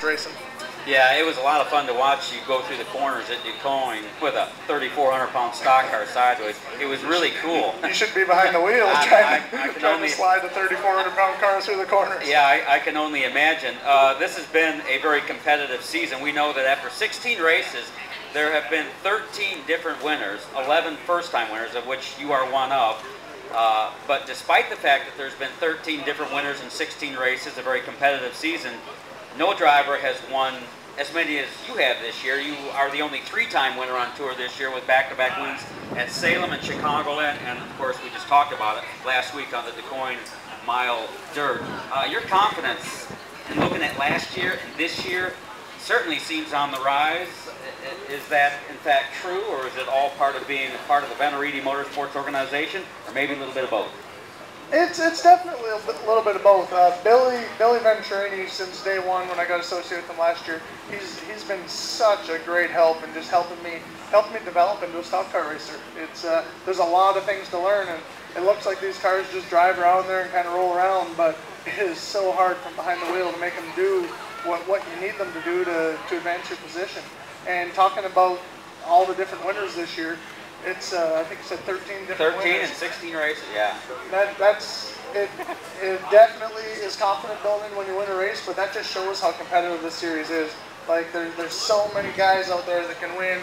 racing. Yeah, it was a lot of fun to watch you go through the corners at DuQuoin with a 3,400-pound stock car sideways. It was really cool. You should be behind the wheel trying to slide a 3,400-pound car through the corners. Yeah, I can only imagine. This has been a very competitive season. We know that after 16 races, there have been 13 different winners, 11 first-time winners, of which you are one of. But despite the fact that there's been 13 different winners in 16 races, a very competitive season, no driver has won as many as you have this year. You are the only 3-time winner on tour this year with back-to-back wins at Salem and Chicagoland, and of course we just talked about it last week on the DuQuoin Mile Dirt. Your confidence in looking at last year and this year certainly seems on the rise. Is that in fact true, or is it all part of being a part of the Beneretti Motorsports organization, or maybe a little bit of both? It's definitely a little bit of both. Billy Venturini, since day one when I got associated with him last year, he's been such a great help in just helping me develop into a stock car racer. It's there's a lot of things to learn, and it looks like these cars just drive around there and kind of roll around, but it is so hard from behind the wheel to make them do what you need them to do to advance your position. And talking about all the different winners this year, it's I think you said 13 different 13 winners. and 16 races, yeah. It definitely is confident building when you win a race, but that just shows how competitive this series is. Like there's so many guys out there that can win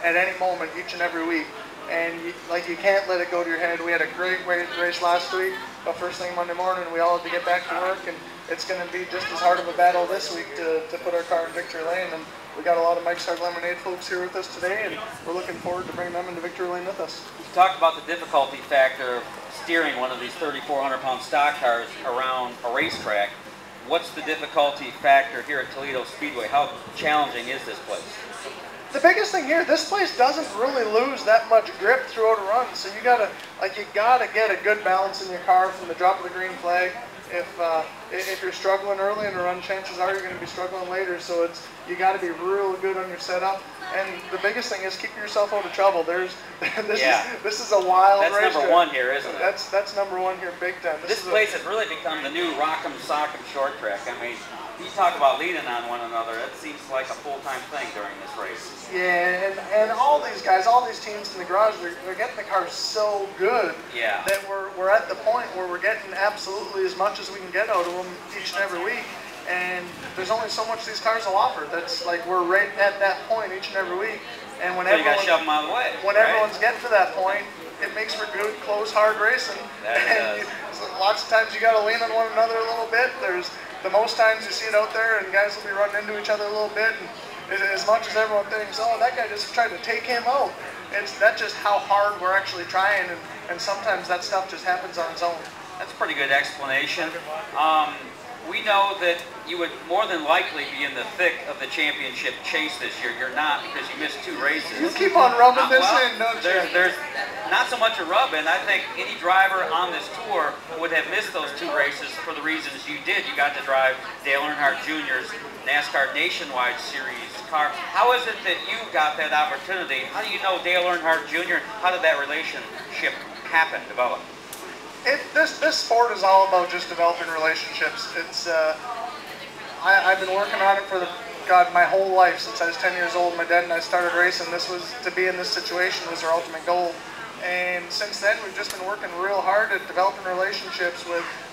at any moment each and every week, and you can't let it go to your head. We had a great race last week, but first thing Monday morning we all had to get back to work, and it's going to be just as hard of a battle this week to put our car in victory lane. And we got a lot of Mike's Hard Lemonade folks here with us today, and we're looking forward to bringing them into victory lane with us. You talked about the difficulty factor of steering one of these 3,400-pound stock cars around a racetrack. What's the difficulty factor here at Toledo Speedway? How challenging is this place? The biggest thing here, this place doesn't really lose that much grip throughout a run, so you gotta get a good balance in your car from the drop of the green flag. If you're struggling early in the run, chances are you're going to be struggling later. So you got to be real good on your setup. And the biggest thing is keeping yourself out of trouble. This is a wild race. That's number one here, isn't it? That's number one here, big time. This place has really become the new Rock'em Sock'em short track. I mean, you talk about leaning on one another. It seems like a full-time thing during this race. Yeah, and all these guys, all these teams in the garage, they're getting the cars so good that we're at the point where we're getting absolutely as much as we can get out of them each and every week. And there's only so much these cars will offer. That's like we're right at that point each and every week. And when so you got to shove them out of the way. When everyone's getting to that point, it makes for good, close, hard racing. Lots of times you got to lean on one another a little bit. The most times you see it out there, and guys will be running into each other a little bit. And as much as everyone thinks, oh, that guy just tried to take him out, that's just how hard we're actually trying. And sometimes that stuff just happens on its own. That's a pretty good explanation. We know that you would more than likely be in the thick of the championship chase this year. You're not, because you missed 2 races. You keep on rubbing this in, don't you? There's not so much a rub in. I think any driver on this tour would have missed those 2 races for the reasons you did. You got to drive Dale Earnhardt Jr.'s NASCAR Nationwide Series car. How is it that you got that opportunity? How do you know Dale Earnhardt Jr.? How did that relationship happen, develop? This sport is all about just developing relationships. I've been working on it for my whole life since I was 10 years old. My dad and I started racing. This was to be in this situation was our ultimate goal. And since then, we've just been working real hard at developing relationships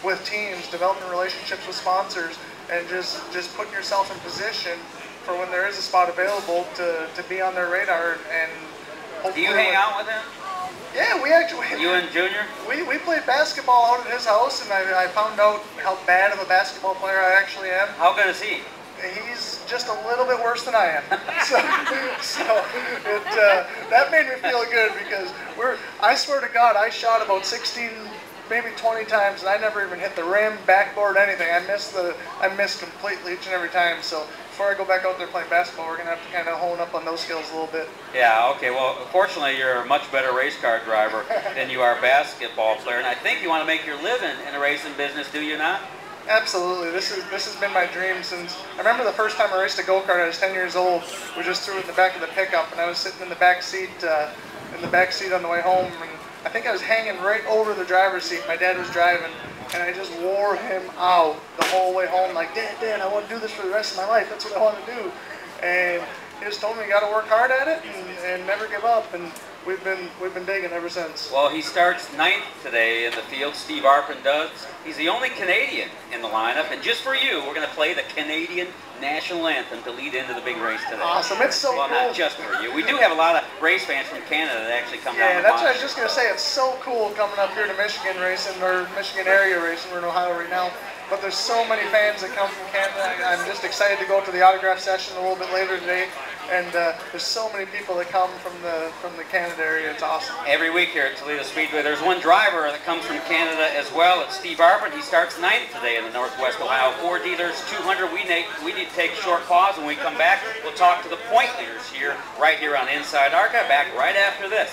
with teams, developing relationships with sponsors, and just putting yourself in position for when there is a spot available to be on their radar. And do you hang out with him? Yeah, we actually. You and Junior? We played basketball out at his house, and I found out how bad of a basketball player I actually am. How good is he? He's just a little bit worse than I am. That made me feel good because I swear to God, I shot about 16, maybe 20 times, and I never even hit the rim, backboard, anything. I missed completely each and every time. So before I go back out there playing basketball, we're gonna have to kind of hone up on those skills a little bit. Yeah. Okay. Well, fortunately, you're a much better race car driver than you are a basketball player, and I think you want to make your living in the racing business, do you not? Absolutely. This has been my dream since I remember the first time I raced a go-kart. I was 10 years old. We just threw it in the back of the pickup, and I was sitting in the back seat on the way home, and I think I was hanging right over the driver's seat. My dad was driving, and I just wore him out the whole way home. Like, Dad, I want to do this for the rest of my life. That's what I want to do. And he just told me you got to work hard at it and never give up. And we've been digging ever since. Well, he starts 9th today in the field. Steve Arpin does. He's the only Canadian in the lineup, and just for you, we're going to play the Canadian national anthem to lead into the big race today. Awesome! It's so well, cool. Not just for you. We do have a lot of race fans from Canada that actually come down. Yeah, to that's watch. what I was just going to say. It's so cool coming up here to Michigan racing, or Michigan area racing. We're in Ohio right now. But there's so many fans that come from Canada. I'm just excited to go to the autograph session a little bit later today. And there's so many people that come from the Canada area. It's awesome. Every week here at Toledo Speedway, there's one driver that comes from Canada as well. It's Steve Arpin. He starts 9th today in the Northwest Ohio 4 Dealers 200. We need to take a short pause. When we come back, we'll talk to the point leaders here, right here on Inside ARCA. Back right after this.